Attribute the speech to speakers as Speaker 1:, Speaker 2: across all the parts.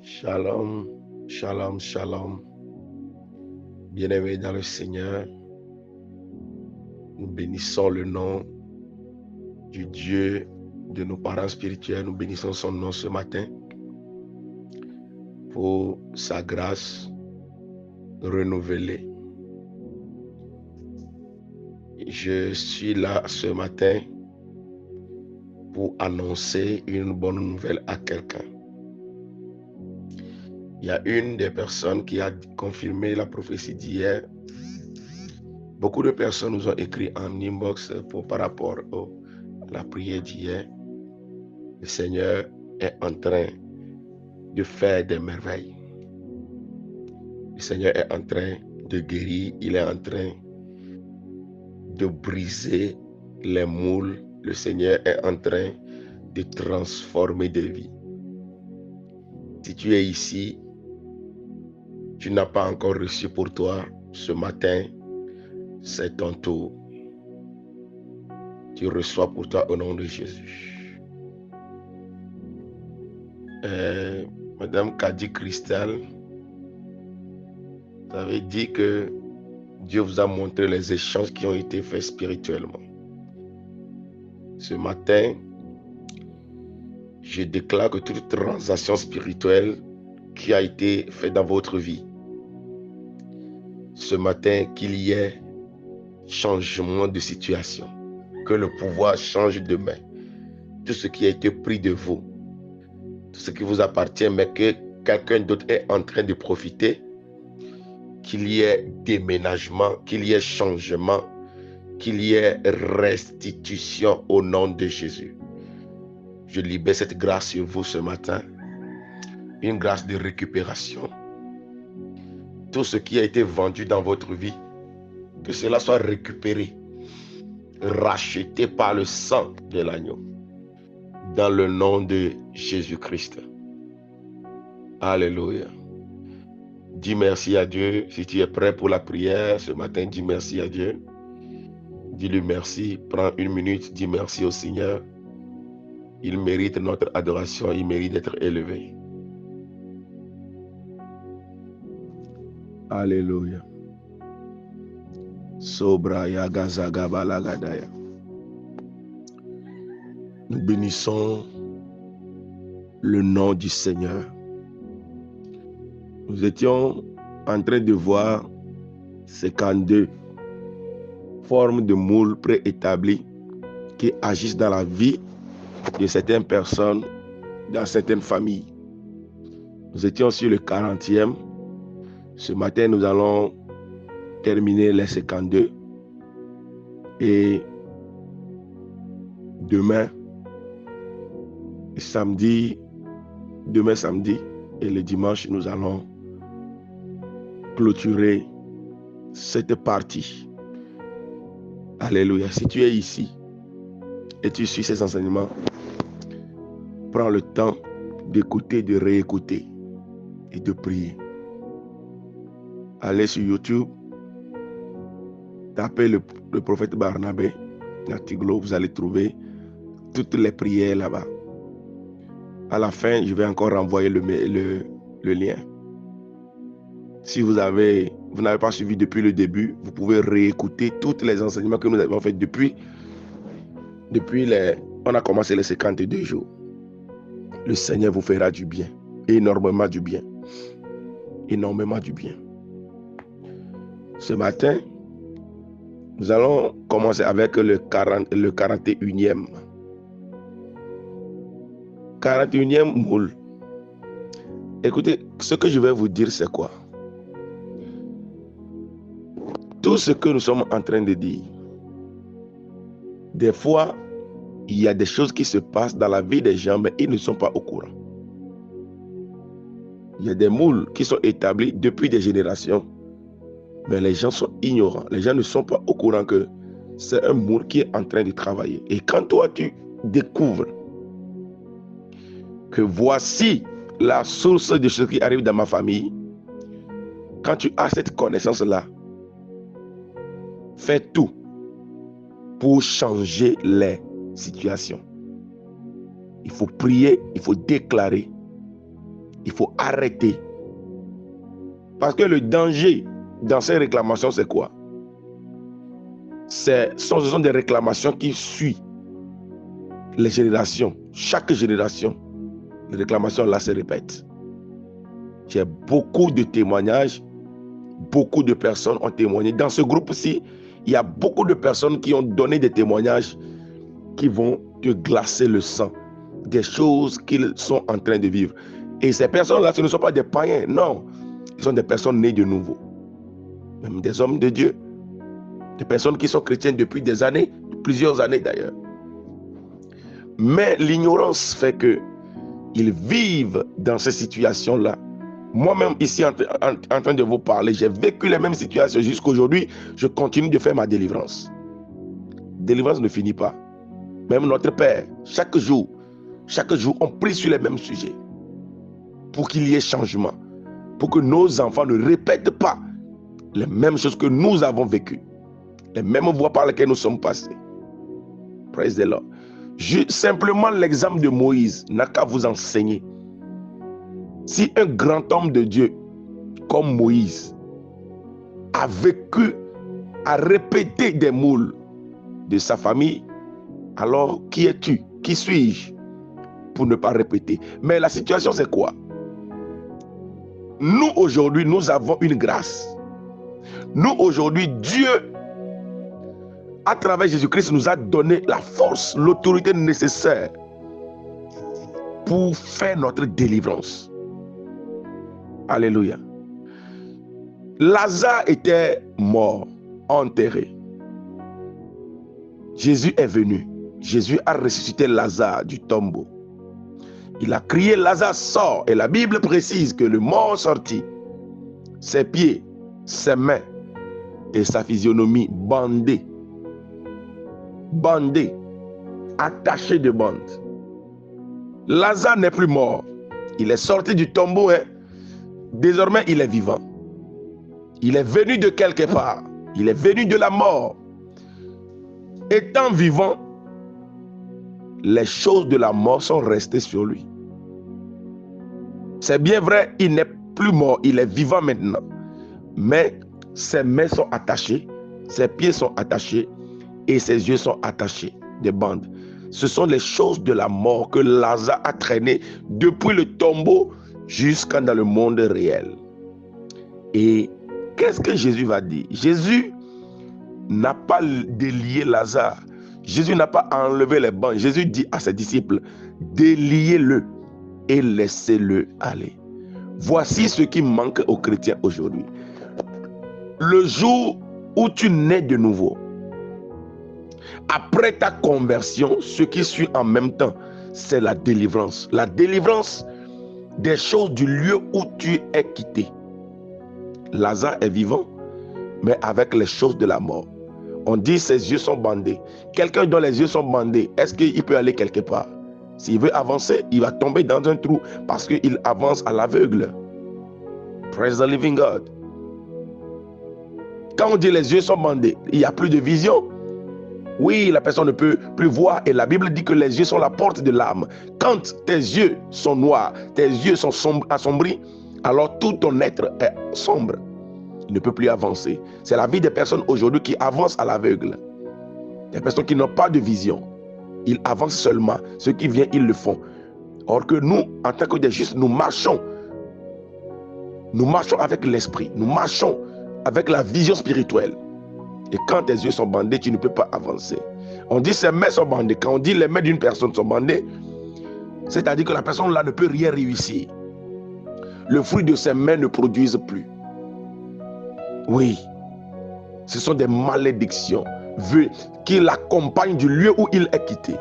Speaker 1: Shalom, shalom, shalom. Bien-aimés dans le Seigneur, nous bénissons le nom du Dieu de nos parents spirituels. Nous bénissons son nom ce matin pour sa grâce renouvelée. Je suis là ce matin pour annoncer une bonne nouvelle à quelqu'un. Il y a une des personnes qui a confirmé la prophétie d'hier. Beaucoup de personnes nous ont écrit en inbox par rapport à la prière d'hier. Le Seigneur est en train de faire des merveilles. Le Seigneur est en train de guérir. Il est en train de briser les moules. Le Seigneur est en train de transformer des vies. Si tu es ici, tu n'as pas encore reçu pour toi ce matin, c'est ton tour. Tu reçois pour toi au nom de Jésus. Madame Kadi Cristal, vous avez dit que Dieu vous a montré les échanges qui ont été faits spirituellement. Ce matin, je déclare que toute transaction spirituelle qui a été faite dans votre vie, ce matin, qu'il y ait changement de situation, que le pouvoir change de main. Tout ce qui a été pris de vous, tout ce qui vous appartient, mais que quelqu'un d'autre est en train de profiter, qu'il y ait déménagement, qu'il y ait changement, qu'il y ait restitution au nom de Jésus. Je libère cette grâce sur vous ce matin, une grâce de récupération. Tout ce qui a été vendu dans votre vie, que cela soit récupéré, racheté par le sang de l'agneau, dans le nom de Jésus-Christ. Alléluia. Dis merci à Dieu. Si tu es prêt pour la prière ce matin, dis merci à Dieu. Dis-lui merci. Prends une minute, dis merci au Seigneur. Il mérite notre adoration, il mérite d'être élevé. Alléluia. Sobraya gazaga balagadaya. Nous bénissons le nom du Seigneur. Nous étions en train de voir 52 formes de moules préétablies qui agissent dans la vie de certaines personnes, dans certaines familles. Nous étions sur le 40e. Ce matin, nous allons terminer les 52. Et demain samedi et le dimanche, nous allons clôturer cette partie. Alléluia. Si tu es ici et tu suis ces enseignements, prends le temps d'écouter, de réécouter et de prier. Allez sur YouTube, tapez le prophète Barnabé Natiglo, vous allez trouver toutes les prières là-bas. À la fin, je vais encore renvoyer le lien. Si vous n'avez pas suivi depuis le début, vous pouvez réécouter tous les enseignements que nous avons fait depuis on a commencé les 52 jours. Le Seigneur vous fera du bien, énormément du bien. Énormément du bien. Ce matin, nous allons commencer avec le 41e. 41e moule. Écoutez, ce que je vais vous dire, c'est quoi? Tout ce que nous sommes en train de dire, des fois, il y a des choses qui se passent dans la vie des gens, mais ils ne sont pas au courant. Il y a des moules qui sont établis depuis des générations, mais les gens sont ignorants. Les gens ne sont pas au courant que c'est un moule qui est en train de travailler. Et quand toi, tu découvres que voici la source de ce qui arrive dans ma famille, quand tu as cette connaissance-là, fais tout pour changer les situations. Il faut prier, il faut déclarer Il faut arrêter. Parce que le danger dans ces réclamations, c'est quoi? Ce sont des réclamations qui suivent les générations. Chaque génération, les réclamations là se répètent. J'ai beaucoup de témoignages. Beaucoup de personnes ont témoigné. Dans ce groupe-ci, il y a beaucoup de personnes qui ont donné des témoignages qui vont te glacer le sang. Des choses qu'ils sont en train de vivre. Et ces personnes-là, ce ne sont pas des païens. Non. Ils sont des personnes nées de nouveau. Même des hommes de Dieu. Des personnes qui sont chrétiennes depuis des années, plusieurs années d'ailleurs. Mais l'ignorance fait qu'ils vivent dans ces situations-là. Moi-même, ici, en train de vous parler, j'ai vécu les mêmes situations jusqu'à aujourd'hui. Je continue de faire ma délivrance. Délivrance ne finit pas. Même notre Père, chaque jour, on prie sur les mêmes sujets. Pour qu'il y ait changement. Pour que nos enfants ne répètent pas les mêmes choses que nous avons vécues. Les mêmes voies par lesquelles nous sommes passés. Praise the Lord. Simplement l'exemple de Moïse n'a qu'à vous enseigner. Si un grand homme de Dieu comme Moïse a vécu, a répété des moules de sa famille, alors qui es-tu? Qui suis-je pour ne pas répéter? Mais la situation c'est quoi? Nous aujourd'hui, nous avons une grâce. Nous aujourd'hui, Dieu, à travers Jésus-Christ, nous a donné la force, l'autorité nécessaire pour faire notre délivrance. Alléluia. Lazare était mort, enterré. Jésus est venu. Jésus a ressuscité Lazare du tombeau. Il a crié, Lazare sort. Et la Bible précise que le mort sortit. Ses pieds, ses mains et sa physionomie bandées. Bandées. Attachées de bandes. Lazare n'est plus mort. Il est sorti du tombeau. Désormais, il est vivant. Il est venu de quelque part. Il est venu de la mort. Étant vivant, les choses de la mort sont restées sur lui. C'est bien vrai, il n'est plus mort, il est vivant maintenant. Mais ses mains sont attachées, ses pieds sont attachés et ses yeux sont attachés des bandes. Ce sont les choses de la mort que Lazare a traînées depuis le tombeau jusqu'à dans le monde réel. Et qu'est-ce que Jésus va dire? Jésus n'a pas délié Lazare. Jésus n'a pas enlevé les bandes. Jésus dit à ses disciples, déliez-le et laissez-le aller. Voici ce qui manque aux chrétiens aujourd'hui. Le jour où tu nais de nouveau, après ta conversion, ce qui suit en même temps, c'est la délivrance. La délivrance des choses du lieu où tu es quitté. Lazare est vivant, mais avec les choses de la mort. On dit ses yeux sont bandés. Quelqu'un dont les yeux sont bandés, est-ce qu'il peut aller quelque part? S'il veut avancer, il va tomber dans un trou parce qu'il avance à l'aveugle. Praise the living God. Quand on dit les yeux sont bandés, il n'y a plus de vision. Oui, la personne ne peut plus voir et la Bible dit que les yeux sont la porte de l'âme. Quand tes yeux sont noirs, tes yeux sont assombris, alors tout ton être est sombre. Il ne peut plus avancer. C'est la vie des personnes aujourd'hui qui avancent à l'aveugle. Des personnes qui n'ont pas de vision. Ils avancent seulement. Ceux qui viennent, ils le font. Or que nous, en tant que des justes, nous marchons. Nous marchons avec l'esprit. Nous marchons avec la vision spirituelle. Et quand tes yeux sont bandés, tu ne peux pas avancer. On dit ses mains sont bandées. Quand on dit les mains d'une personne sont bandées, c'est-à-dire que la personne là ne peut rien réussir. Le fruit de ses mains ne produise plus. Oui, ce sont des malédictions qui l'accompagnent du lieu où il est quitté.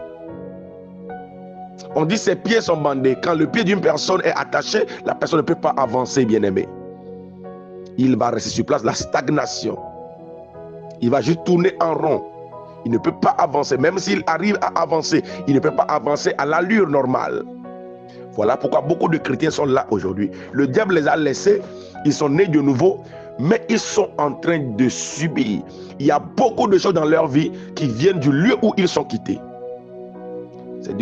Speaker 1: On dit ses pieds sont bandés. Quand le pied d'une personne est attaché, la personne ne peut pas avancer, bien-aimé. Il va rester sur place, la stagnation. Il va juste tourner en rond. Il ne peut pas avancer. Même s'il arrive à avancer, il ne peut pas avancer à l'allure normale. Voilà pourquoi beaucoup de chrétiens sont là aujourd'hui. Le diable les a laissés. Ils sont nés de nouveau. Mais ils sont en train de subir. Il y a beaucoup de choses dans leur vie qui viennent du lieu où ils sont quittés.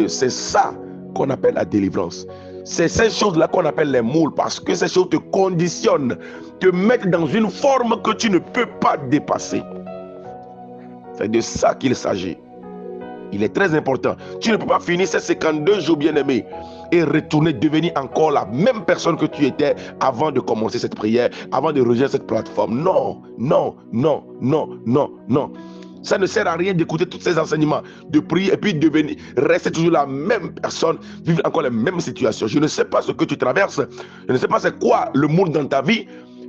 Speaker 1: C'est ça qu'on appelle la délivrance. C'est ces choses-là qu'on appelle les moules, parce que ces choses te conditionnent, te mettent dans une forme que tu ne peux pas dépasser. C'est de ça qu'il s'agit. Il est très important. Tu ne peux pas finir ces 52 jours, bien-aimés, et retourner devenir encore la même personne que tu étais avant de commencer cette prière, avant de rejoindre cette plateforme. Non, non, non, non, non, non. Ça ne sert à rien d'écouter tous ces enseignements, de prier et puis devenir, rester toujours la même personne, vivre encore les mêmes situations. Je ne sais pas ce que tu traverses, je ne sais pas c'est quoi le monde dans ta vie,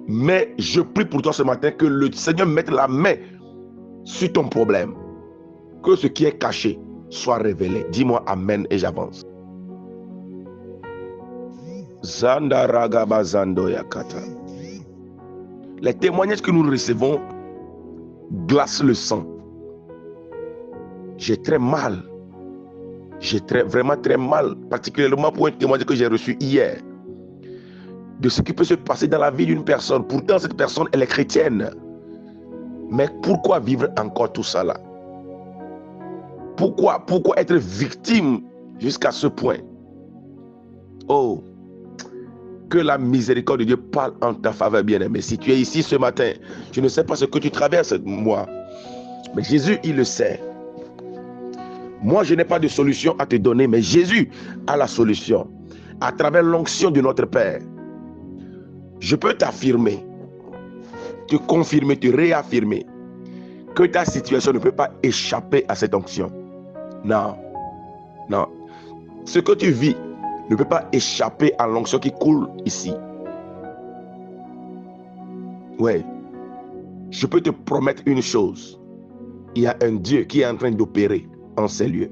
Speaker 1: mais je prie pour toi ce matin que le Seigneur mette la main sur ton problème. Que ce qui est caché soit révélé. Dis-moi Amen et j'avance. Les témoignages que nous recevons glacent le sang. J'ai très mal. J'ai vraiment très mal, particulièrement pour un témoignage que j'ai reçu hier, de ce qui peut se passer dans la vie d'une personne. Pourtant, cette personne, elle est chrétienne. Mais pourquoi vivre encore tout ça là? Pourquoi être victime jusqu'à ce point? Oh, que la miséricorde de Dieu parle en ta faveur, bien-aimé. Si tu es ici ce matin, je ne sais pas ce que tu traverses, moi. Mais Jésus, il le sait. Moi, je n'ai pas de solution à te donner, mais Jésus a la solution. À travers l'onction de notre Père, je peux t'affirmer, te confirmer, te réaffirmer que ta situation ne peut pas échapper à cette onction. Non, non. Ce que tu vis ne peut pas échapper à l'onction qui coule ici. Oui. Je peux te promettre une chose. Il y a un Dieu qui est en train d'opérer en ces lieux.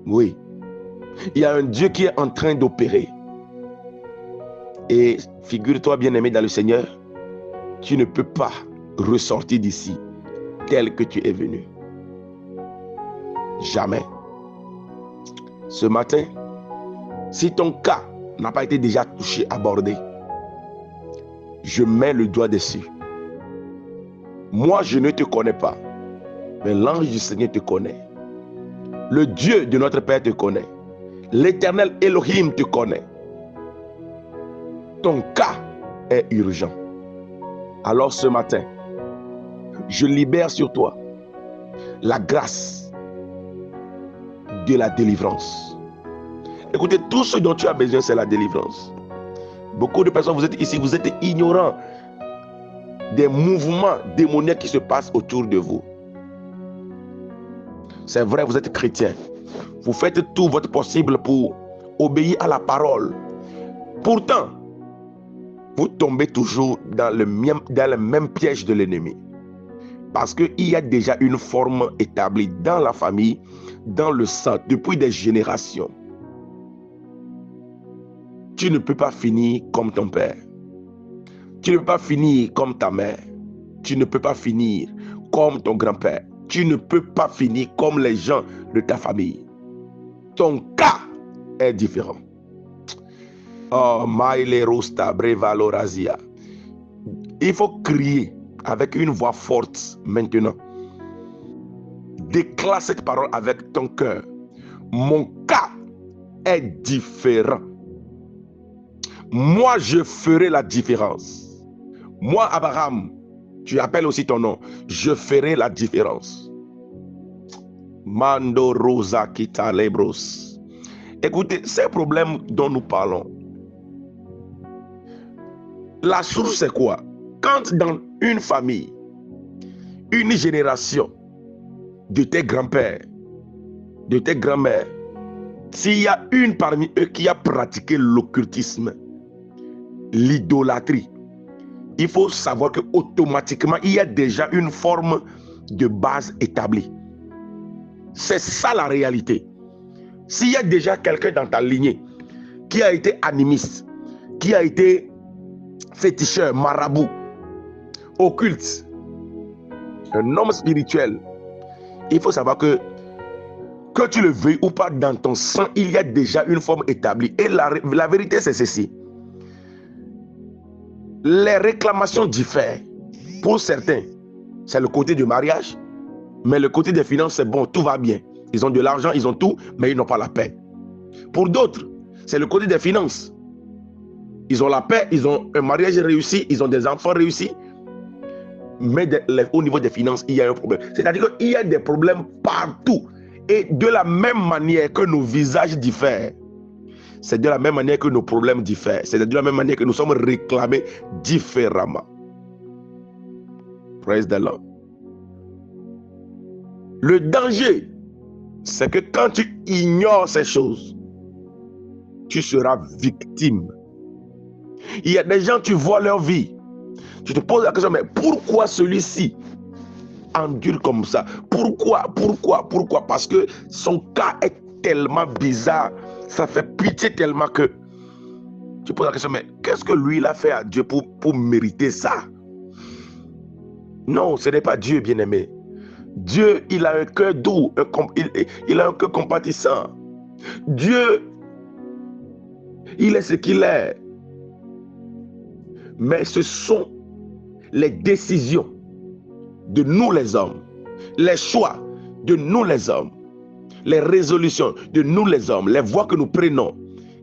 Speaker 1: Oui. Il y a un Dieu qui est en train d'opérer. Et figure-toi, bien-aimé dans le Seigneur, tu ne peux pas ressortir d'ici tel que tu es venu. Jamais. Ce matin, si ton cas n'a pas été déjà touché, abordé, je mets le doigt dessus. Moi, je ne te connais pas, mais l'ange du Seigneur te connaît. Le Dieu de notre Père te connaît. L'éternel Elohim te connaît. Ton cas est urgent. Alors ce matin, je libère sur toi la grâce de la délivrance. Écoutez, tout ce dont tu as besoin, c'est la délivrance. Beaucoup de personnes, vous êtes ici, vous êtes ignorants des mouvements démoniaques qui se passent autour de vous. C'est vrai, vous êtes chrétien. Vous faites tout votre possible pour obéir à la parole. Pourtant, vous tombez toujours dans le même piège de l'ennemi. Parce qu'il y a déjà une forme établie dans la famille, dans le sang, depuis des générations. Tu ne peux pas finir comme ton père. Tu ne peux pas finir comme ta mère. Tu ne peux pas finir comme ton grand-père. Tu ne peux pas finir comme les gens de ta famille. Ton cas est différent. Oh, Maile Rosta, Brevalorazia. Il faut crier avec une voix forte maintenant. Déclare cette parole avec ton cœur. Mon cas est différent. Moi, je ferai la différence. Moi, Abraham, tu appelles aussi ton nom. Je ferai la différence. Mando Rosa Kita Lebros. Écoutez, ces problèmes dont nous parlons, la source c'est quoi? Quand dans une famille, une génération de tes grands-pères, de tes grands-mères, s'il y a une parmi eux qui a pratiqué l'occultisme, l'idolâtrie, il faut savoir que automatiquement il y a déjà une forme de base établie. C'est ça la réalité. S'il y a déjà quelqu'un dans ta lignée qui a été animiste, qui a été féticheur, marabout, occulte, un homme spirituel, il faut savoir que tu le veuilles ou pas, dans ton sang, il y a déjà une forme établie. Et la vérité, c'est ceci. Les réclamations diffèrent. Pour certains, c'est le côté du mariage, mais le côté des finances, c'est bon, tout va bien. Ils ont de l'argent, ils ont tout, mais ils n'ont pas la paix. Pour d'autres, c'est le côté des finances. Ils ont la paix, ils ont un mariage réussi, ils ont des enfants réussis. Mais au niveau des finances, il y a un problème. C'est-à-dire qu'il y a des problèmes partout. Et de la même manière que nos visages diffèrent, c'est de la même manière que nos problèmes diffèrent. C'est de la même manière que nous sommes réclamés différemment. Praise the Lord. Le danger, c'est que quand tu ignores ces choses, tu seras victime. Il y a des gens, tu vois leur vie. Tu te poses la question, mais pourquoi celui-ci endure comme ça? Pourquoi? Parce que son cas est tellement bizarre. Ça fait pitié tellement que tu poses la question, mais qu'est-ce que lui il a fait à Dieu pour mériter ça? Non, ce n'est pas Dieu, bien-aimé. Dieu, il a un cœur doux, il a un cœur compatissant. Dieu, il est ce qu'il est. Mais ce sont les décisions de nous les hommes, les choix de nous les hommes, les résolutions de nous les hommes, les voies que nous prenons,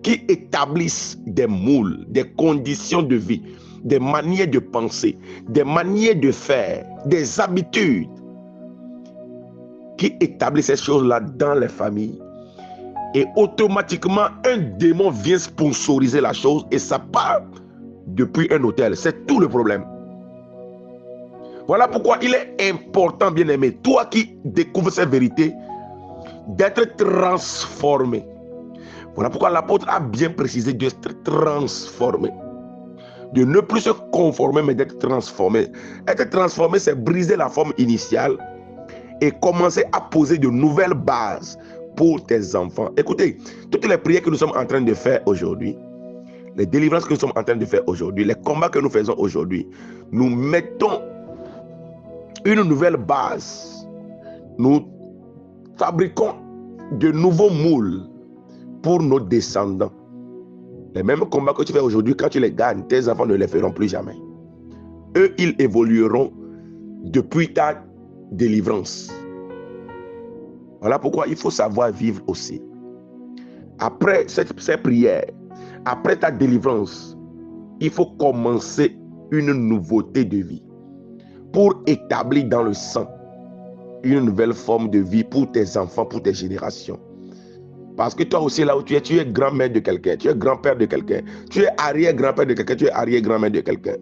Speaker 1: qui établissent des moules, des conditions de vie, des manières de penser, des manières de faire, des habitudes, qui établissent ces choses-là dans les familles. Et automatiquement, un démon vient sponsoriser la chose et ça part depuis un hôtel. C'est tout le problème. Voilà pourquoi il est important, bien-aimé, toi qui découvres ces vérités, d'être transformé. Voilà pourquoi l'apôtre a bien précisé d'être transformé. De ne plus se conformer, mais d'être transformé. Être transformé, c'est briser la forme initiale et commencer à poser de nouvelles bases pour tes enfants. Écoutez, toutes les prières que nous sommes en train de faire aujourd'hui, les délivrances que nous sommes en train de faire aujourd'hui, les combats que nous faisons aujourd'hui, nous mettons une nouvelle base. Nous fabriquons de nouveaux moules pour nos descendants. Les mêmes combats que tu fais aujourd'hui, quand tu les gagnes, tes enfants ne les feront plus jamais. Eux, ils évolueront depuis ta délivrance. Voilà pourquoi il faut savoir vivre aussi. Après ces prières, après ta délivrance, il faut commencer une nouveauté de vie pour établir dans le sang une nouvelle forme de vie pour tes enfants, pour tes générations. Parce que toi aussi, là où tu es grand-mère de quelqu'un, tu es grand-père de quelqu'un, tu es arrière-grand-père de quelqu'un, tu es arrière-grand-mère de quelqu'un.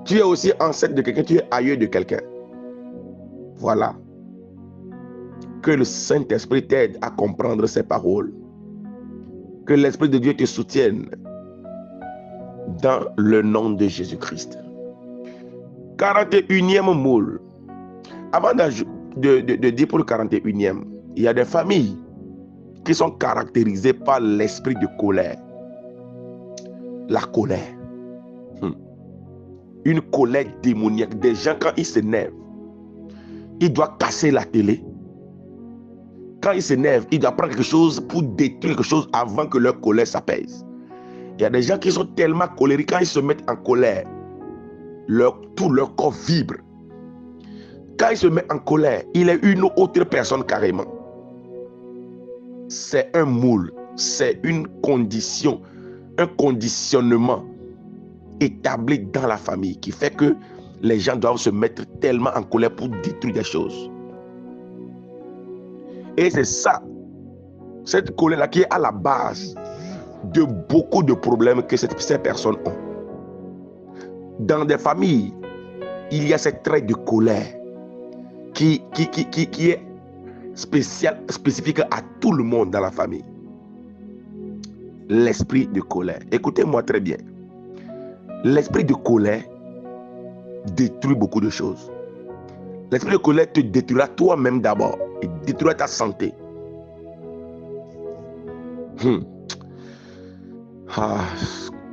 Speaker 1: Tu es aussi ancêtre de quelqu'un, tu es aïeux de quelqu'un. Voilà. Que le Saint-Esprit t'aide à comprendre ces paroles. Que l'Esprit de Dieu te soutienne dans le nom de Jésus-Christ. 41e moule. Avant de dire pour le 41e, il y a des familles qui sont caractérisées par l'esprit de colère. La colère. Une colère démoniaque. Des gens, quand ils s'énervent, ils doivent casser la télé. Quand ils s'énervent, ils doivent prendre quelque chose pour détruire quelque chose avant que leur colère s'apaise. Il y a des gens qui sont tellement colériques, quand ils se mettent en colère, tout leur corps vibre. Quand il se met en colère, il est une autre personne carrément. C'est un moule, c'est une condition, un conditionnement établi dans la famille qui fait que les gens doivent se mettre tellement en colère pour détruire des choses. Et c'est ça, cette colère-là qui est à la base de beaucoup de problèmes que ces personnes ont. Dans des familles, il y a ces traits de colère qui est spécifique à tout le monde dans la famille. L'esprit de colère. Écoutez-moi très bien. L'esprit de colère détruit beaucoup de choses. L'esprit de colère te détruira toi-même d'abord et détruira ta santé.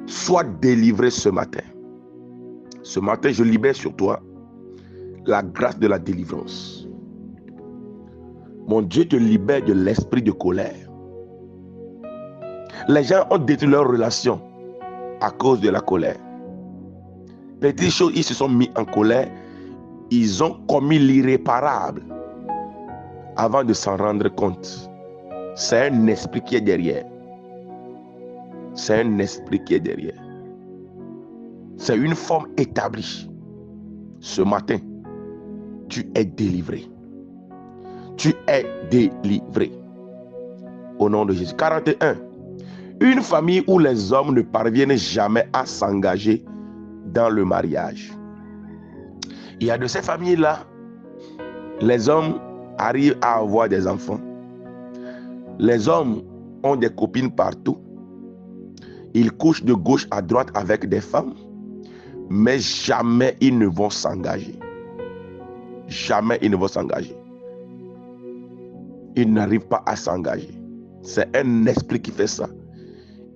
Speaker 1: Sois délivré ce matin. Ce matin, je libère sur toi la grâce de la délivrance. Mon Dieu te libère de l'esprit de colère. Les gens ont détruit leur relation à cause de la colère. Petites choses, ils se sont mis en colère. Ils ont commis l'irréparable avant de s'en rendre compte. C'est un esprit qui est derrière. C'est un esprit qui est derrière. C'est une forme établie. Ce matin, tu es délivré. Tu es délivré. Au nom de Jésus. 41. Une famille où les hommes ne parviennent jamais à s'engager dans le mariage. Il y a de ces familles-là, les hommes arrivent à avoir des enfants. Les hommes ont des copines partout. Ils couchent de gauche à droite avec des femmes, mais jamais ils ne vont s'engager. Jamais ils ne vont s'engager. Ils n'arrivent pas à s'engager. C'est un esprit qui fait ça.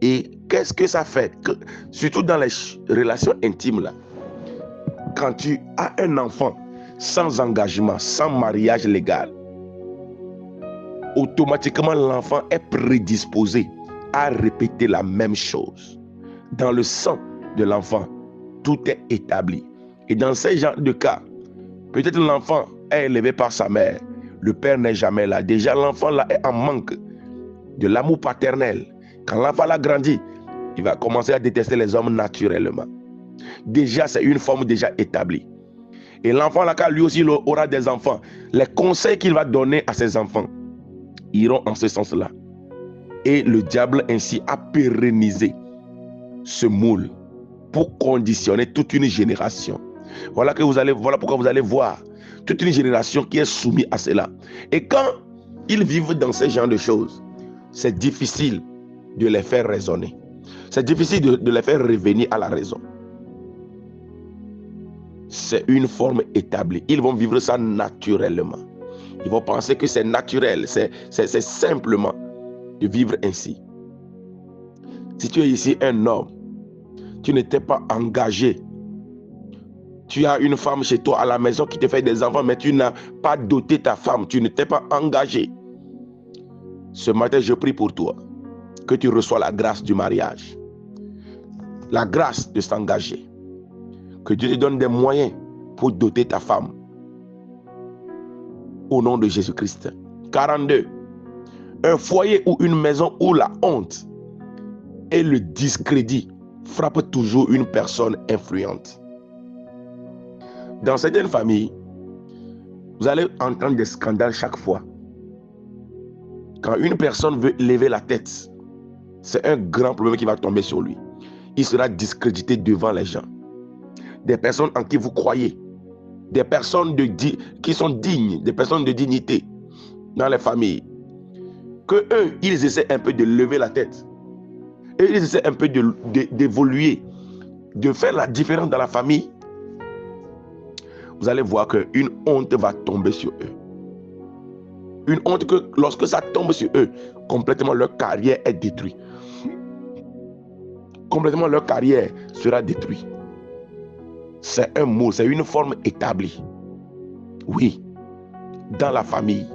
Speaker 1: Et qu'est-ce que ça fait? Surtout dans les relations intimes là. Quand tu as un enfant sans engagement, sans mariage légal, automatiquement l'enfant est prédisposé à répéter la même chose. Dans le sang de l'enfant, tout est établi. Et dans ce genre de cas, peut-être l'enfant est élevé par sa mère, le père n'est jamais là. Déjà l'enfant là est en manque de l'amour paternel. Quand l'enfant a grandi, il va commencer à détester les hommes naturellement. Déjà, c'est une forme déjà établie. Et l'enfant là, quand lui aussi aura des enfants, les conseils qu'il va donner à ses enfants iront en ce sens-là. Et le diable ainsi a pérennisé ce moule pour conditionner toute une génération. Voilà pourquoi vous allez voir toute une génération qui est soumise à cela. Et quand ils vivent dans ce genre de choses, c'est difficile de les faire raisonner. C'est difficile de les faire revenir à la raison. C'est une forme établie. Ils vont vivre ça naturellement. Ils vont penser que c'est naturel, c'est simplement de vivre ainsi. Si tu es ici un homme, tu n'étais pas engagé. Tu as une femme chez toi à la maison qui te fait des enfants, mais tu n'as pas doté ta femme. Tu n'étais pas engagé. Ce matin, je prie pour toi que tu reçois la grâce du mariage. La grâce de s'engager. Que Dieu te donne des moyens pour doter ta femme. Au nom de Jésus-Christ. 42. Un foyer ou une maison où la honte et le discrédit frappent toujours une personne influente. Dans certaines familles, vous allez entendre des scandales chaque fois. Quand une personne veut lever la tête, c'est un grand problème qui va tomber sur lui. Il sera discrédité devant les gens. Des personnes en qui vous croyez, des personnes qui sont dignes, des personnes de dignité dans les familles, que eux, ils essaient un peu de lever la tête. Et ils essaient un peu d'évoluer, de faire la différence dans la famille. Vous allez voir qu'une honte va tomber sur eux. Une honte que lorsque ça tombe sur eux, complètement leur carrière est détruite. Complètement leur carrière sera détruite. C'est un mot, c'est une forme établie. Oui, dans la famille,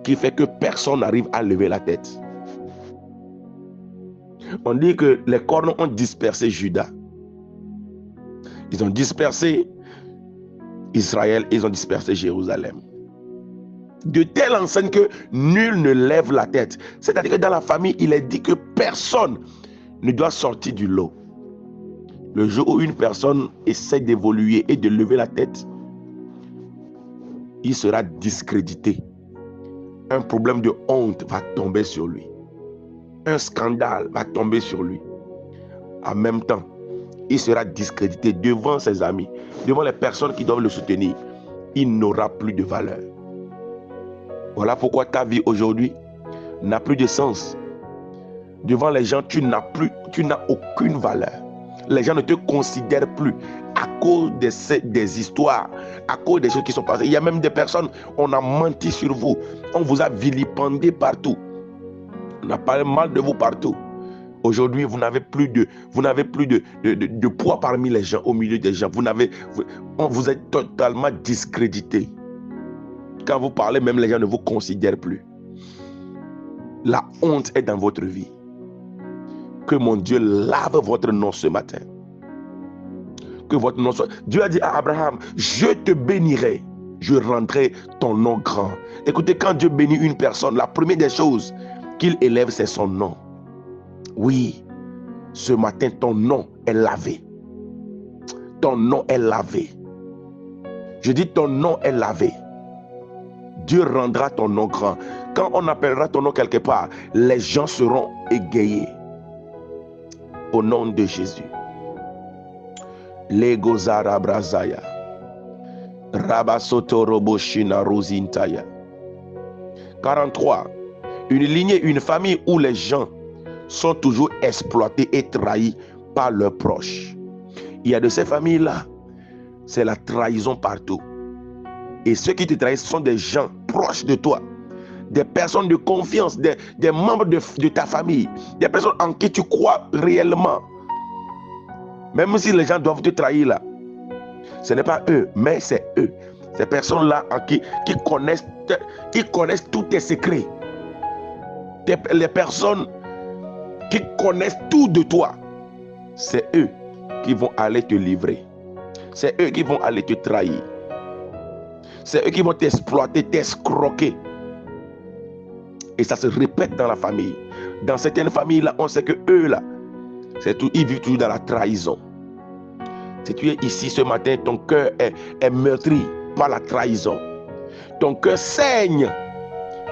Speaker 1: qui fait que personne n'arrive à lever la tête. On dit que les cornes ont dispersé Juda. Ils ont dispersé Israël, ils ont dispersé Jérusalem. De telle enseigne que nul ne lève la tête. C'est-à-dire que dans la famille, il est dit que personne ne doit sortir du lot. Le jour où une personne essaie d'évoluer et de lever la tête, il sera discrédité. Un problème de honte va tomber sur lui. Un scandale va tomber sur lui. En même temps, il sera discrédité devant ses amis, devant les personnes qui doivent le soutenir. Il n'aura plus de valeur. Voilà pourquoi ta vie aujourd'hui n'a plus de sens. Devant les gens, tu n'as aucune valeur. Les gens ne te considèrent plus à cause des histoires, à cause des choses qui sont passées. Il y a même des personnes, on a menti sur vous, on vous a vilipendé partout. On a parlé mal de vous partout. Aujourd'hui, vous n'avez plus de poids parmi les gens, au milieu des gens. Vous êtes totalement discrédité. Quand vous parlez, même les gens ne vous considèrent plus. La honte est dans votre vie. Que mon Dieu lave votre nom ce matin. Que votre nom soit... Dieu a dit à Abraham, je te bénirai, je rendrai ton nom grand. Écoutez, quand Dieu bénit une personne, la première des choses qu'il élève, c'est son nom. Oui, ce matin, ton nom est lavé. Ton nom est lavé. Je dis ton nom est lavé. Dieu rendra ton nom grand. Quand on appellera ton nom quelque part, les gens seront égayés. Au nom de Jésus. Legozara brazaya. Rabasoto roboshina rosintaya. 43. Une lignée, une famille où les gens sont toujours exploités et trahis par leurs proches. Il y a de ces familles-là, c'est la trahison partout. Et ceux qui te trahissent sont des gens proches de toi, des personnes de confiance, des membres de ta famille, des personnes en qui tu crois réellement. Même si les gens doivent te trahir là, ce n'est pas eux, mais c'est eux. Ces personnes-là qui connaissent tous tes secrets. Les personnes qui connaissent tout de toi, c'est eux qui vont aller te livrer. C'est eux qui vont aller te trahir. C'est eux qui vont t'exploiter, t'escroquer. Et ça se répète dans la famille. Dans certaines familles là, on sait que eux là, ils vivent toujours dans la trahison. Si tu es ici ce matin, ton cœur est meurtri par la trahison. Ton cœur saigne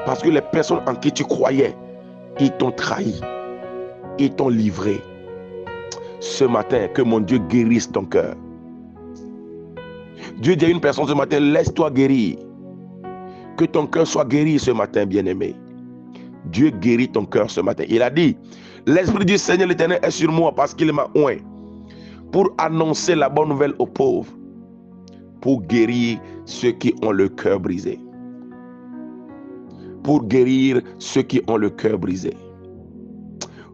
Speaker 1: parce que les personnes en qui tu croyais, ils t'ont trahi. Ils t'ont livré. Ce matin, que mon Dieu guérisse ton cœur. Dieu dit à une personne ce matin, laisse-toi guérir. Que ton cœur soit guéri ce matin, bien-aimé. Dieu guérit ton cœur ce matin. Il a dit, l'Esprit du Seigneur l'Éternel est sur moi parce qu'il m'a oint pour annoncer la bonne nouvelle aux pauvres, pour guérir ceux qui ont le cœur brisé. Pour guérir ceux qui ont le cœur brisé.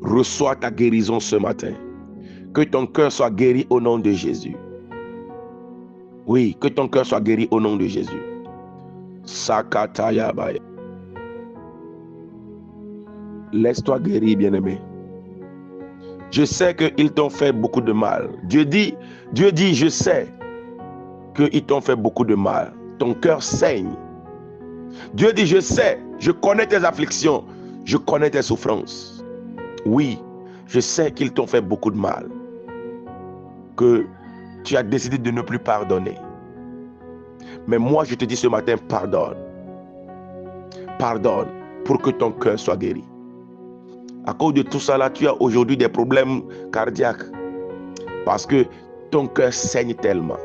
Speaker 1: Reçois ta guérison ce matin. Que ton cœur soit guéri au nom de Jésus. Oui, que ton cœur soit guéri au nom de Jésus. Sakatayabaya. Laisse-toi guérir, bien-aimé. Je sais qu'ils t'ont fait beaucoup de mal. Dieu dit, je sais qu'ils t'ont fait beaucoup de mal. Ton cœur saigne. Dieu dit, je sais, je connais tes afflictions, je connais tes souffrances. Oui, je sais qu'ils t'ont fait beaucoup de mal. Que tu as décidé de ne plus pardonner. Mais moi, je te dis ce matin, pardonne. Pardonne pour que ton cœur soit guéri. À cause de tout ça là, tu as aujourd'hui des problèmes cardiaques. Parce que ton cœur saigne tellement.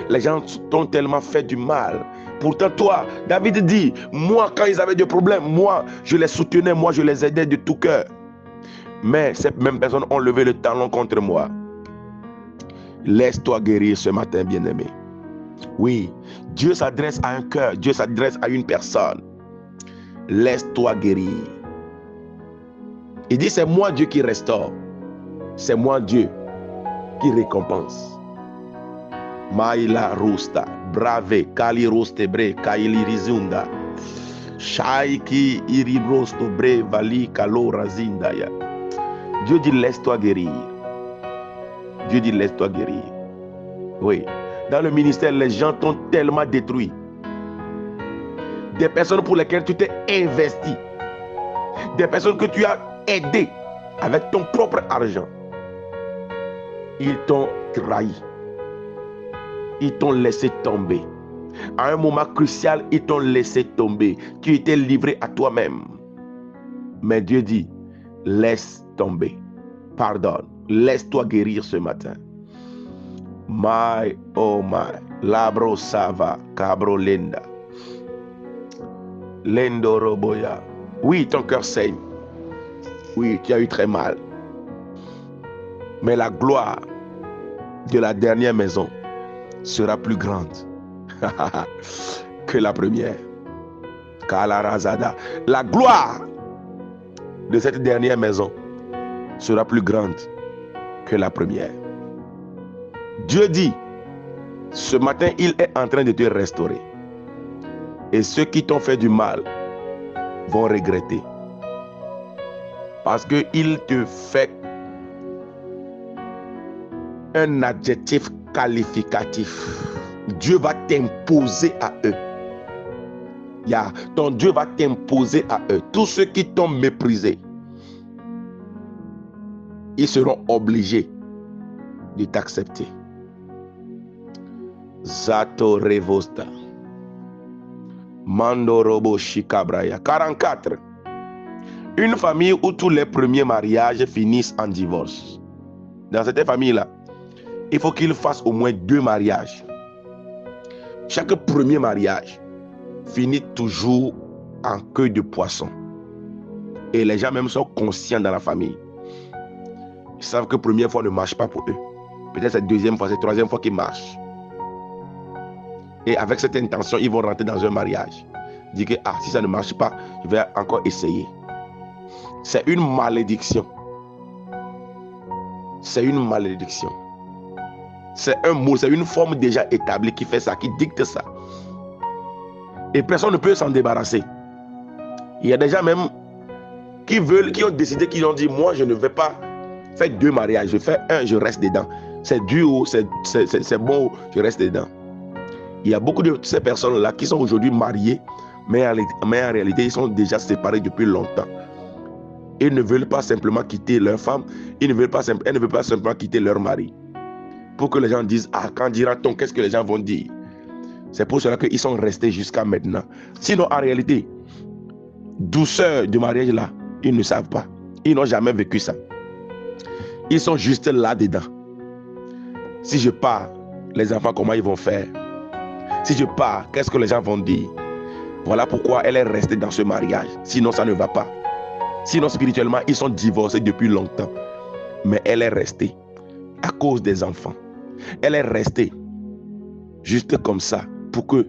Speaker 1: Les gens t'ont tellement fait du mal. Pourtant toi, David dit, moi quand ils avaient des problèmes, moi je les soutenais, moi je les aidais de tout cœur. Mais ces mêmes personnes ont levé le talon contre moi. Laisse-toi guérir ce matin, bien-aimé. Oui, Dieu s'adresse à un cœur, Dieu s'adresse à une personne. Laisse-toi guérir. Il dit, c'est moi Dieu qui restaure. C'est moi Dieu qui récompense. Maïla rusta, brave, kali rostebre, kaili rizunda. Shaiki irirosto bre, vali kalo razindaya. Dieu dit, laisse-toi guérir. Dieu dit, laisse-toi guérir. Oui. Dans le ministère, les gens t'ont tellement détruit. Des personnes pour lesquelles tu t'es investi. Des personnes que tu as aidées avec ton propre argent. Ils t'ont trahi. Ils t'ont laissé tomber. À un moment crucial, ils t'ont laissé tomber. Tu étais livré à toi-même. Mais Dieu dit, laisse tomber. Pardonne. Laisse-toi guérir ce matin. My, oh my. Labro sava, cabro lenda. Lendo roboya. Oui, ton cœur saigne. Oui, tu as eu très mal. Mais la gloire de la dernière maison sera plus grande que la première. Kalarazada. La gloire de cette dernière maison sera plus grande que la première. Dieu dit, ce matin, il est en train de te restaurer. Et ceux qui t'ont fait du mal vont regretter. Parce qu'il te fait un adjectif qualificatif. Dieu va t'imposer à eux. Ton Dieu va t'imposer à eux. Tous ceux qui t'ont méprisé, ils seront obligés de t'accepter. Zato Revosta. Mandorobo Shikabraya. 44. Une famille où tous les premiers mariages finissent en divorce. Dans cette famille-là, il faut qu'il fasse au moins 2 mariages. Chaque premier mariage finit toujours en queue de poisson. Et les gens même sont conscients dans la famille. Ils savent que la première fois ne marche pas pour eux. Peut-être c'est la deuxième fois, c'est la troisième fois qu'ils marchent. Et avec cette intention, ils vont rentrer dans un mariage. Dire que si ça ne marche pas, je vais encore essayer. C'est une malédiction. C'est une malédiction. C'est un mot, c'est une forme déjà établie qui fait ça, qui dicte ça. Et personne ne peut s'en débarrasser. Il y a des gens même qui ont décidé, qui ont dit, moi je ne vais pas faire 2 mariages, je fais un, je reste dedans. C'est dur, c'est bon, je reste dedans. Il y a beaucoup de ces personnes-là qui sont aujourd'hui mariées, mais en réalité, ils sont déjà séparés depuis longtemps. Ils ne veulent pas simplement quitter leur femme, elles ne veulent pas simplement quitter leur mari. Pour que les gens disent, quand dira-t-on, qu'est-ce que les gens vont dire? C'est pour cela qu'ils sont restés jusqu'à maintenant. Sinon, en réalité, douceur du mariage là, ils ne savent pas. Ils n'ont jamais vécu ça. Ils sont juste là-dedans. Si je pars, les enfants, comment ils vont faire? Si je pars, qu'est-ce que les gens vont dire? Voilà pourquoi elle est restée dans ce mariage. Sinon, ça ne va pas. Sinon, spirituellement, ils sont divorcés depuis longtemps. Mais elle est restée à cause des enfants. Elle est restée juste comme ça pour que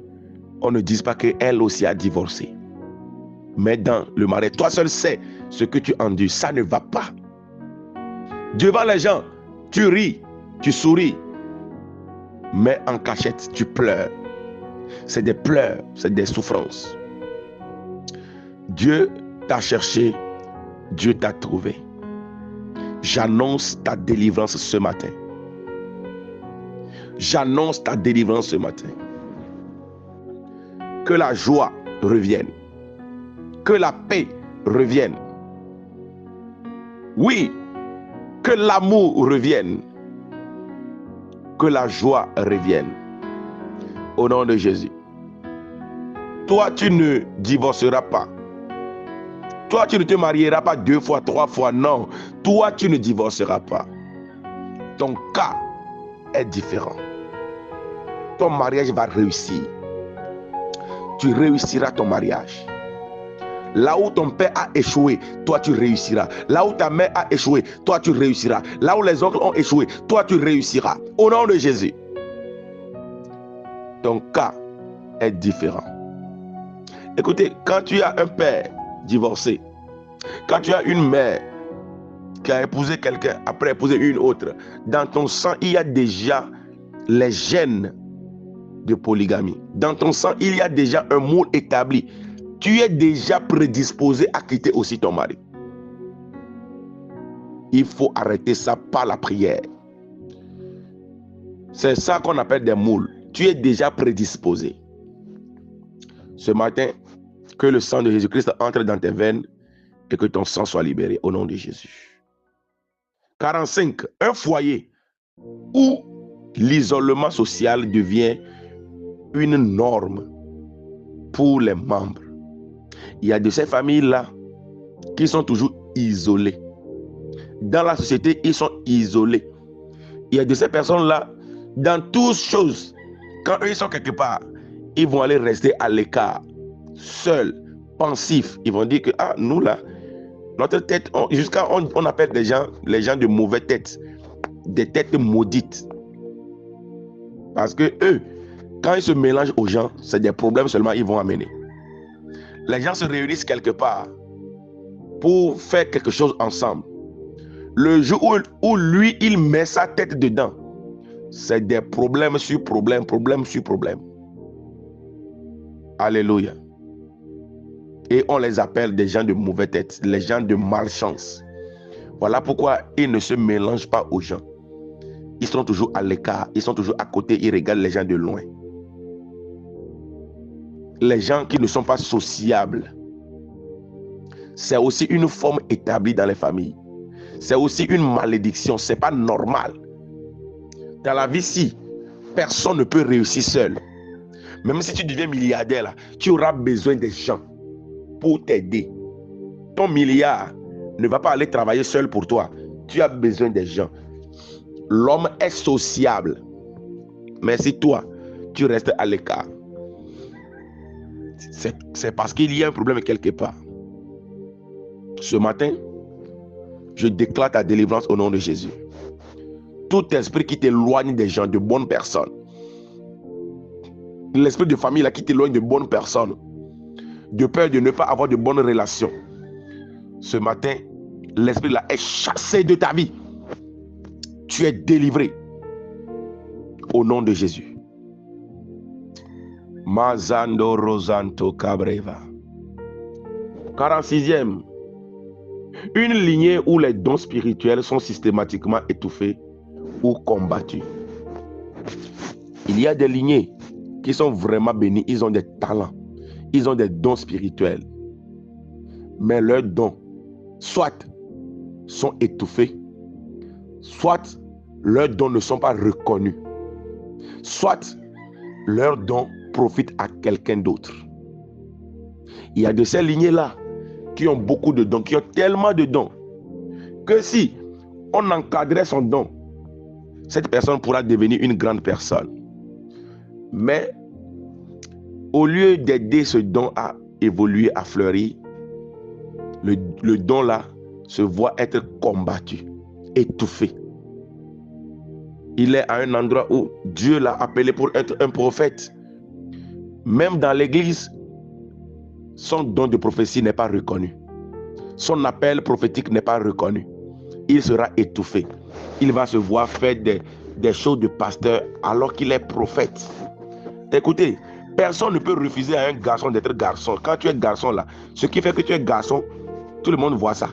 Speaker 1: on ne dise pas qu'elle aussi a divorcé. Mais dans le mariage, toi seul sais ce que tu endures. Ça ne va pas. Devant les gens, tu ris, tu souris. Mais en cachette, tu pleures. C'est des pleurs, c'est des souffrances. Dieu t'a cherché, Dieu t'a trouvé. J'annonce ta délivrance ce matin. J'annonce ta délivrance ce matin. Que la joie revienne. Que la paix revienne. Oui, que l'amour revienne. Que la joie revienne. Au nom de Jésus. Toi, tu ne divorceras pas. Toi, tu ne te marieras pas 2 fois, 3 fois. Non. Toi, tu ne divorceras pas. Ton cas est différent. Ton mariage va réussir. Tu réussiras ton mariage. Là où ton père a échoué, toi tu réussiras. Là où ta mère a échoué, toi tu réussiras. Là où les oncles ont échoué, toi tu réussiras. Au nom de Jésus. Ton cas est différent. Écoutez, quand tu as un père divorcé, quand tu as une mère qui a épousé quelqu'un, après épouser une autre, dans ton sang, il y a déjà les gènes de polygamie. Dans ton sang, il y a déjà un moule établi. Tu es déjà prédisposé à quitter aussi ton mari. Il faut arrêter ça par la prière. C'est ça qu'on appelle des moules. Tu es déjà prédisposé. Ce matin, que le sang de Jésus-Christ entre dans tes veines et que ton sang soit libéré au nom de Jésus. 45. Un foyer où l'isolement social devient une norme pour les membres. Il y a de ces familles-là qui sont toujours isolées. Dans la société, ils sont isolés. Il y a de ces personnes-là, dans toutes choses, quand eux ils sont quelque part, ils vont aller rester à l'écart, seuls, pensifs. Ils vont dire que, nous là, notre tête, jusqu'à on appelle les gens de mauvaise tête, des têtes maudites. Parce que eux, quand ils se mélangent aux gens, c'est des problèmes seulement ils vont amener. Les gens se réunissent quelque part pour faire quelque chose ensemble. Le jour où lui, il met sa tête dedans, c'est des problèmes sur problèmes, problèmes sur problèmes. Alléluia. Et on les appelle des gens de mauvaise tête, les gens de malchance. Voilà pourquoi ils ne se mélangent pas aux gens. Ils sont toujours à l'écart, ils sont toujours à côté, ils regardent les gens de loin. les gens qui ne sont pas sociables. C'est aussi une forme établie dans les familles. C'est aussi une malédiction. Ce n'est pas normal. Dans la vie, si personne ne peut réussir seul, même si tu deviens milliardaire, là, tu auras besoin des gens pour t'aider. Ton milliard ne va pas aller travailler seul pour toi. Tu as besoin des gens. L'homme est sociable. Mais si toi, tu restes à l'écart, c'est parce qu'il y a un problème quelque part. Ce matin, je déclare ta délivrance au nom de Jésus. Tout esprit qui t'éloigne des gens, de bonnes personnes, l'esprit de famille là, qui t'éloigne de bonnes personnes, de peur de ne pas avoir de bonnes relations, ce matin, l'esprit là est chassé de ta vie. Tu es délivré au nom de Jésus. Mazando Rosanto Cabreva. 46e. Une lignée où les dons spirituels sont systématiquement étouffés ou combattus. Il y a des lignées qui sont vraiment bénies. Ils ont des talents. Ils ont des dons spirituels. Mais leurs dons, soit sont étouffés, soit leurs dons ne sont pas reconnus, soit leurs dons profitent à quelqu'un d'autre. Il y a de ces lignées-là qui ont beaucoup de dons, qui ont tellement de dons, que si on encadrait son don, cette personne pourra devenir une grande personne. Mais au lieu d'aider ce don à évoluer, à fleurir, le don là se voit être combattu, étouffé. Il est à un endroit où Dieu l'a appelé pour être un prophète. Même dans l'église, son don de prophétie n'est pas reconnu. Son appel prophétique n'est pas reconnu. Il sera étouffé. Il va se voir faire des choses de pasteur alors qu'il est prophète. Écoutez, personne ne peut refuser à un garçon d'être garçon. Quand tu es garçon là, ce qui fait que tu es garçon, tout le monde voit ça.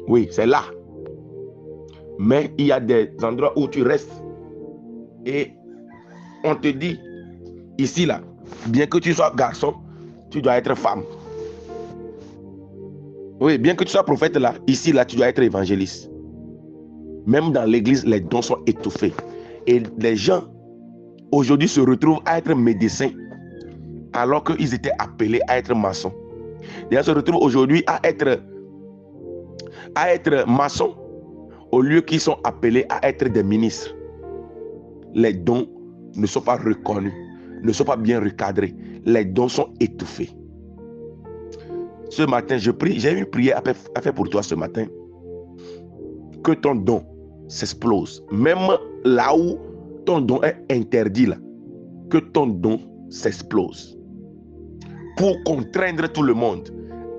Speaker 1: Oui, c'est là. Mais il y a des endroits où tu restes et on te dit, ici là, bien que tu sois garçon, tu dois être femme. Oui, bien que tu sois prophète là, ici là, tu dois être évangéliste. Même dans l'église, les dons sont étouffés. Et les gens, aujourd'hui, se retrouvent à être médecins, alors qu'ils étaient appelés à être maçons. Les gens se retrouvent aujourd'hui à être maçons, au lieu qu'ils sont appelés à être des ministres. Les dons ne sont pas reconnus, ne sont pas bien recadrés. Les dons sont étouffés. Ce matin, je prie, j'ai une prière à faire pour toi ce matin. Que ton don s'explose. Même là où ton don est interdit, là, que ton don s'explose. Pour contraindre tout le monde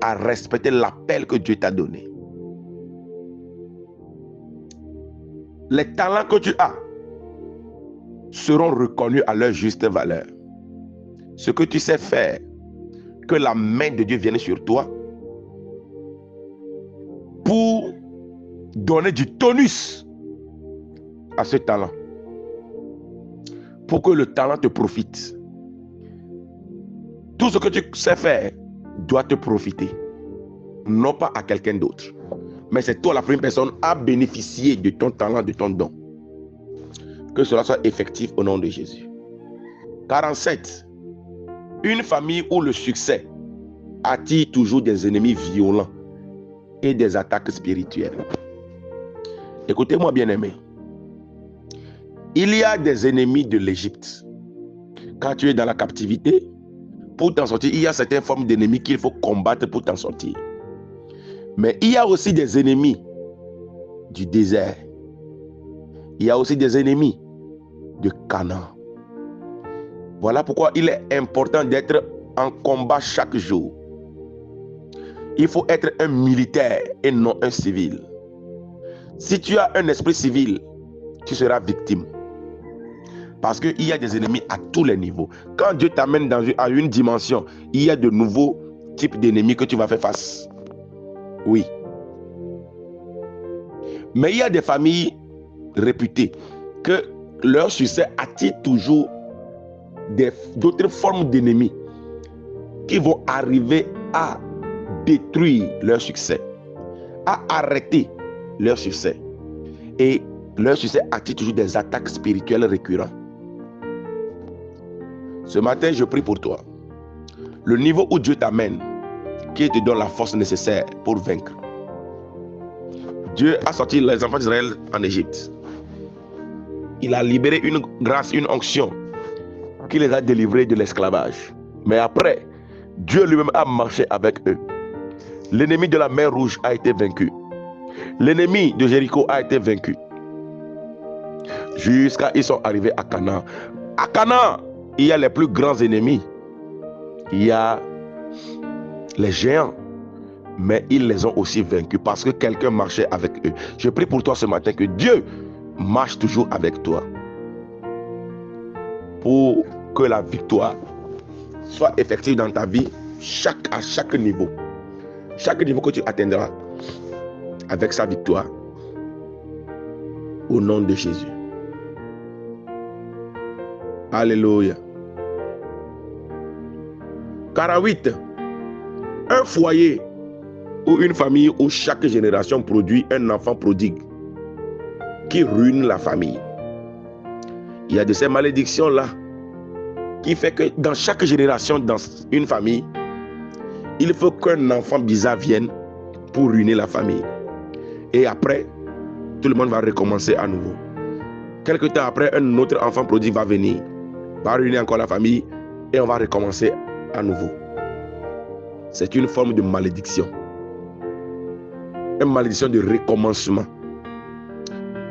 Speaker 1: à respecter l'appel que Dieu t'a donné. Les talents que tu as seront reconnus à leur juste valeur. Ce que tu sais faire, que la main de Dieu vienne sur toi pour donner du tonus à ce talent. Pour que le talent te profite. Tout ce que tu sais faire doit te profiter. Non pas à quelqu'un d'autre. Mais c'est toi la première personne à bénéficier de ton talent, de ton don. Que cela soit effectif au nom de Jésus. 47. Une famille où le succès attire toujours des ennemis violents et des attaques spirituelles. Écoutez-moi bien aimé. Il y a des ennemis de l'Égypte. Quand tu es dans la captivité, pour t'en sortir, il y a certaines formes d'ennemis qu'il faut combattre pour t'en sortir. Mais il y a aussi des ennemis du désert. Il y a aussi des ennemis de Canaan. Voilà pourquoi il est important d'être en combat chaque jour. Il faut être un militaire et non un civil. Si tu as un esprit civil, tu seras victime. Parce qu'il y a des ennemis à tous les niveaux. Quand Dieu t'amène à une dimension, il y a de nouveaux types d'ennemis que tu vas faire face. Oui. Mais il y a des familles réputées que leur succès attire toujours d'autres formes d'ennemis qui vont arriver à détruire leur succès, à arrêter leur succès. Et leur succès attire toujours des attaques spirituelles récurrentes. Ce matin, je prie pour toi. Le niveau où Dieu t'amène, qui te donne la force nécessaire pour vaincre. Dieu a sorti les enfants d'Israël en Égypte. Il a libéré une grâce, une onction qui les a délivrés de l'esclavage. Mais après, Dieu lui-même a marché avec eux. L'ennemi de la mer Rouge a été vaincu. L'ennemi de Jéricho a été vaincu. Jusqu'à ils sont arrivés à Canaan. À Canaan, il y a les plus grands ennemis. Il y a les géants. Mais ils les ont aussi vaincus parce que quelqu'un marchait avec eux. Je prie pour toi ce matin que Dieu marche toujours avec toi. Pour que la victoire soit effective dans ta vie à chaque niveau. Chaque niveau que tu atteindras avec sa victoire. Au nom de Jésus. Alléluia. 48. Un foyer ou une famille où chaque génération produit un enfant prodigue qui ruine la famille. Il y a de ces malédictions-là qui fait que dans chaque génération, dans une famille, il faut qu'un enfant bizarre vienne pour ruiner la famille. Et après, tout le monde va recommencer à nouveau. Quelque temps après, un autre enfant prodigue va venir, va ruiner encore la famille et on va recommencer à nouveau. C'est une forme de malédiction. Une malédiction de recommencement.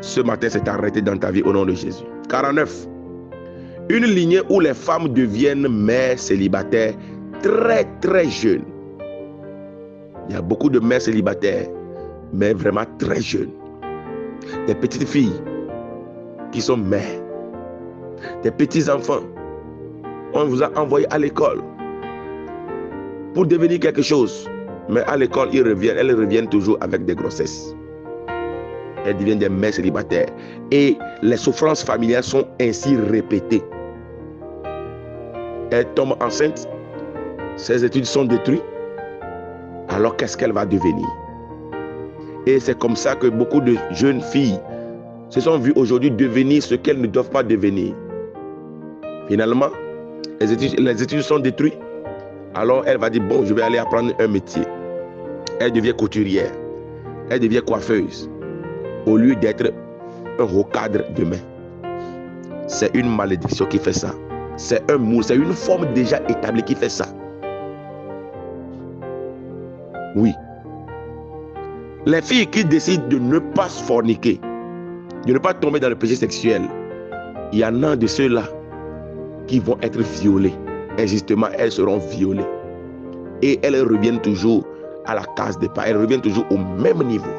Speaker 1: Ce matin, c'est arrêté dans ta vie au nom de Jésus. 49. Une lignée où les femmes deviennent mères célibataires très très jeunes. Il y a beaucoup de mères célibataires, mais vraiment très jeunes. Des petites filles qui sont mères. Des petits enfants. On vous a envoyé à l'école pour devenir quelque chose. Mais à l'école, elles reviennent toujours avec des grossesses. Elles deviennent des mères célibataires. Et les souffrances familiales sont ainsi répétées. Elle tombe enceinte. Ses études sont détruites. Alors qu'est-ce qu'elle va devenir? Et c'est comme ça que beaucoup de jeunes filles se sont vues aujourd'hui devenir ce qu'elles ne doivent pas devenir. Finalement, les études sont détruites. Alors elle va dire, bon, je vais aller apprendre un métier. Elle devient couturière. Elle devient coiffeuse. Au lieu d'être un haut cadre demain. C'est une malédiction qui fait ça. C'est un mot, c'est une forme déjà établie qui fait ça. Oui. Les filles qui décident de ne pas se forniquer, de ne pas tomber dans le péché sexuel, il y en a de ceux-là qui vont être violés. Et justement, elles seront violées. Et elles reviennent toujours à la case départ. Elles reviennent toujours au même niveau.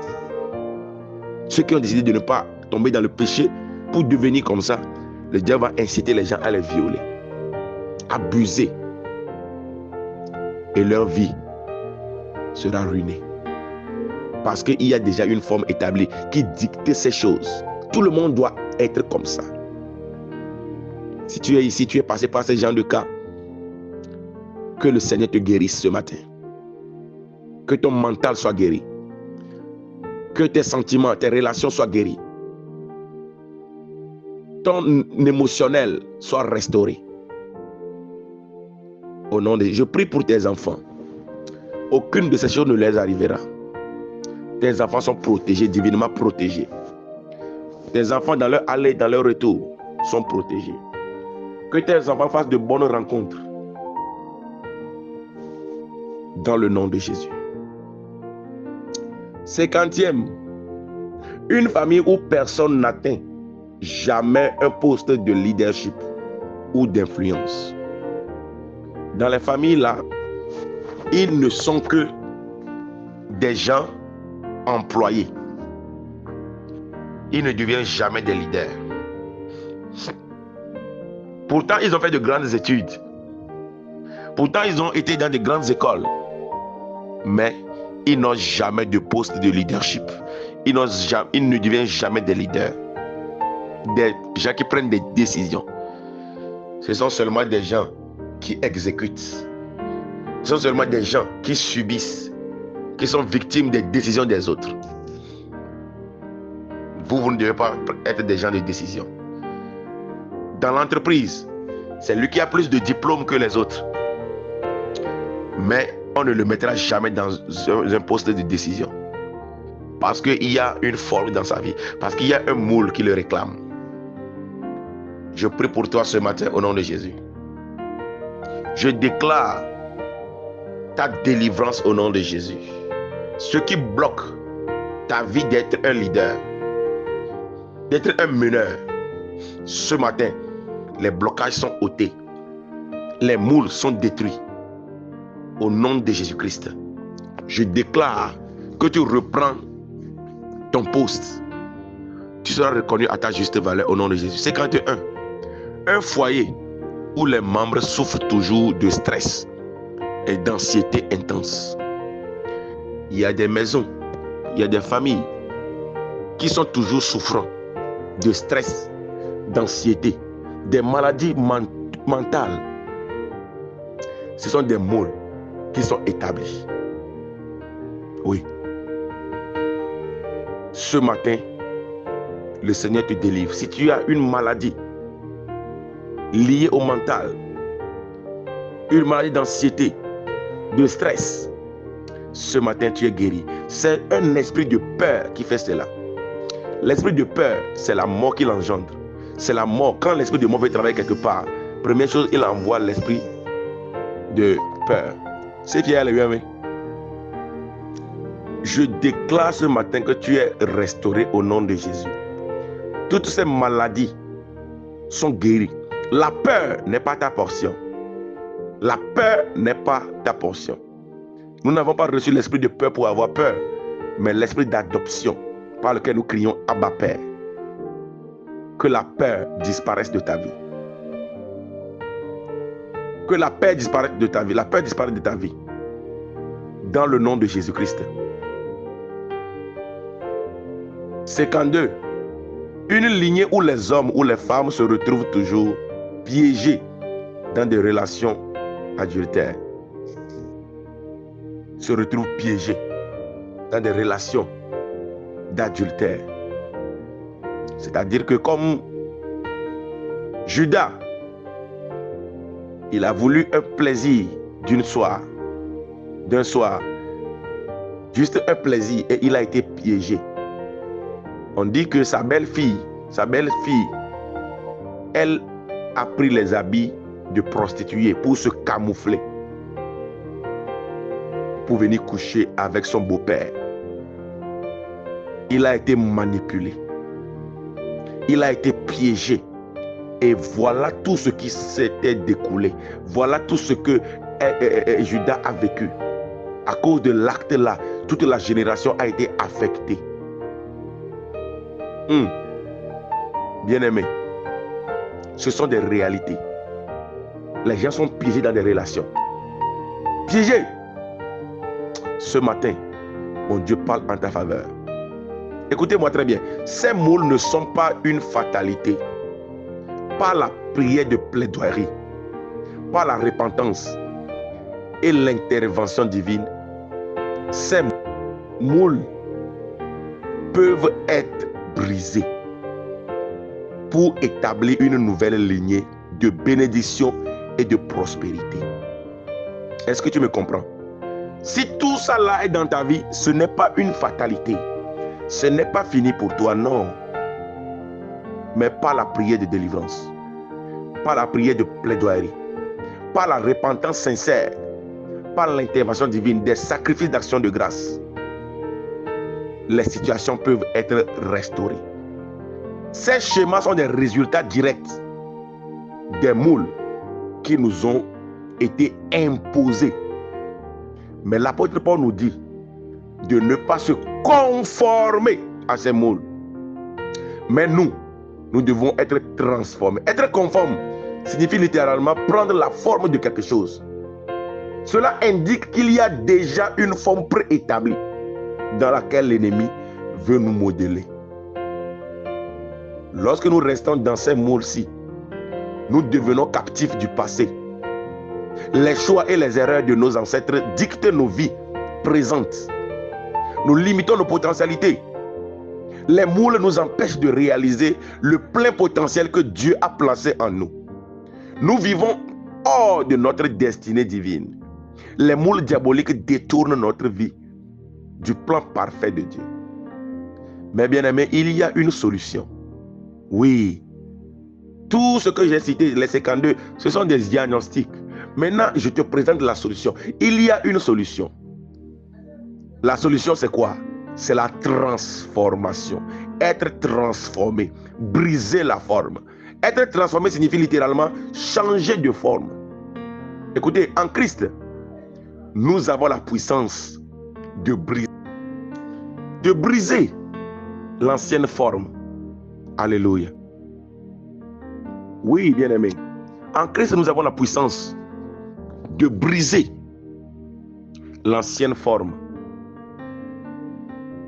Speaker 1: Ceux qui ont décidé de ne pas tomber dans le péché pour devenir comme ça, le diable va inciter les gens à les violer, abuser. Et leur vie sera ruinée. Parce qu'il y a déjà une forme établie qui dicte ces choses. Tout le monde doit être comme ça. Si tu es ici, tu es passé par ce genre de cas, que le Seigneur te guérisse ce matin. Que ton mental soit guéri. Que tes sentiments, tes relations soient guéris. Ton émotionnel soit restauré. Au nom de Dieu, je prie pour tes enfants. Aucune de ces choses ne les arrivera. Tes enfants sont protégés, divinement protégés. Tes enfants dans leur aller, dans leur retour, sont protégés. Que tes enfants fassent de bonnes rencontres. Dans le nom de Jésus. 50e. Une famille où personne n'atteint jamais un poste de leadership ou d'influence. Dans les familles là, ils ne sont que des gens employés. Ils ne deviennent jamais des leaders. Pourtant, ils ont fait de grandes études. Pourtant, ils ont été dans de grandes écoles. Mais ils n'ont jamais de poste de leadership. Ils ne deviennent jamais des leaders. Des gens qui prennent des décisions. Ce sont seulement des gens qui exécutent. Ce sont seulement des gens qui subissent, qui sont victimes des décisions des autres. Vous ne devez pas être des gens de décision. Dans l'entreprise, c'est lui qui a plus de diplômes que les autres. Mais on ne le mettra jamais dans un poste de décision. Parce qu'il y a une forme dans sa vie. Parce qu'il y a un moule qui le réclame. Je prie pour toi ce matin au nom de Jésus. Je déclare ta délivrance au nom de Jésus. Ce qui bloque ta vie d'être un leader, d'être un meneur, ce matin, les blocages sont ôtés. Les moules sont détruits. Au nom de Jésus-Christ, je déclare que tu reprends ton poste. Tu seras reconnu à ta juste valeur au nom de Jésus. 51. Un foyer où les membres souffrent toujours de stress et d'anxiété intense. Il y a des maisons, il y a des familles qui sont toujours souffrant de stress, d'anxiété, des maladies mentales. Ce sont des maux qui sont établis. Oui. Ce matin, le Seigneur te délivre. Si tu as une maladie liée au mental, une maladie d'anxiété, de stress, ce matin tu es guéri. C'est un esprit de peur qui fait cela. L'esprit de peur, c'est la mort qui l'engendre. C'est la mort. Quand l'esprit de mort veut travailler quelque part, première chose, il envoie l'esprit de peur. C'est Pierre le bien. Je déclare ce matin que tu es restauré au nom de Jésus. Toutes ces maladies sont guéries. La peur n'est pas ta portion. La peur n'est pas ta portion. Nous n'avons pas reçu l'esprit de peur pour avoir peur, mais l'esprit d'adoption par lequel nous crions Abba Père. Que la peur disparaisse de ta vie. Que la peur disparaisse de ta vie. La peur disparaisse de ta vie. Dans le nom de Jésus-Christ. 52. Une lignée où les hommes ou les femmes se retrouvent toujours piégés dans des relations adultères. Se retrouvent piégés dans des relations d'adultère. C'est-à-dire que comme Judas, il a voulu un plaisir d'un soir, juste un plaisir, et il a été piégé. On dit que sa belle-fille, elle a pris les habits de prostituée pour se camoufler, pour venir coucher avec son beau-père. Il a été manipulé. Il a été piégé. Et voilà tout ce qui s'était découlé. Voilà tout ce que Judas a vécu. À cause de l'acte-là, toute la génération a été affectée. Bien-aimés, ce sont des réalités. Les gens sont piégés dans des relations. Piégés. Ce matin, mon Dieu parle en ta faveur. Écoutez-moi très bien. Ces mots ne sont pas une fatalité. Par la prière de plaidoirie, par la repentance et l'intervention divine, ces moules peuvent être brisés pour établir une nouvelle lignée de bénédiction et de prospérité. Est-ce que tu me comprends? Si tout ça là est dans ta vie, ce n'est pas une fatalité. Ce n'est pas fini pour toi, non. Mais par la prière de délivrance, par la prière de plaidoirie, par la repentance sincère, par l'intervention divine, des sacrifices d'action de grâce, les situations peuvent être restaurées. Ces schémas sont des résultats directs des moules qui nous ont été imposés. Mais l'apôtre Paul nous dit de ne pas se conformer à ces moules. Mais nous devons être transformés. Être conforme signifie littéralement prendre la forme de quelque chose. Cela indique qu'il y a déjà une forme préétablie dans laquelle l'ennemi veut nous modeler. Lorsque nous restons dans ces moules-ci, nous devenons captifs du passé. Les choix et les erreurs de nos ancêtres dictent nos vies présentes. Nous limitons nos potentialités. Les moules nous empêchent de réaliser le plein potentiel que Dieu a placé en nous. Nous vivons hors de notre destinée divine. Les moules diaboliques détournent notre vie du plan parfait de Dieu. Mais bien aimé, il y a une solution. Oui. Tout ce que j'ai cité, les 52, ce sont des diagnostics. Maintenant, je te présente la solution. Il y a une solution. La solution, c'est quoi? C'est la transformation. Être transformé. Briser la forme. Être transformé signifie littéralement changer de forme. Écoutez, en Christ, nous avons la puissance de briser l'ancienne forme. Alléluia. Oui, bien-aimé. En Christ, nous avons la puissance de briser l'ancienne forme.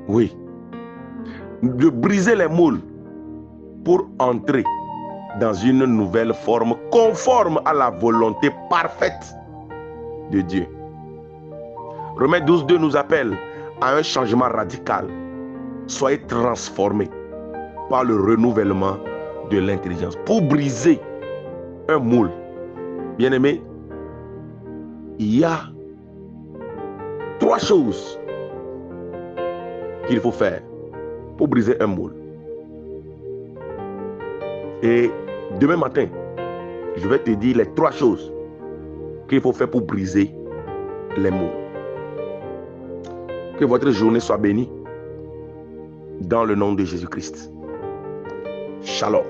Speaker 1: Oui. De briser les moules pour entrer dans une nouvelle forme conforme à la volonté parfaite de Dieu. Romains 12:2 nous appelle à un changement radical. Soyez transformés par le renouvellement de l'intelligence. Pour briser un moule, bien-aimé, il y a 3 choses qu'il faut faire pour briser un moule. Et demain matin, je vais te dire les 3 choses qu'il faut faire pour briser les moules. Que votre journée soit bénie dans le nom de Jésus-Christ. Shalom.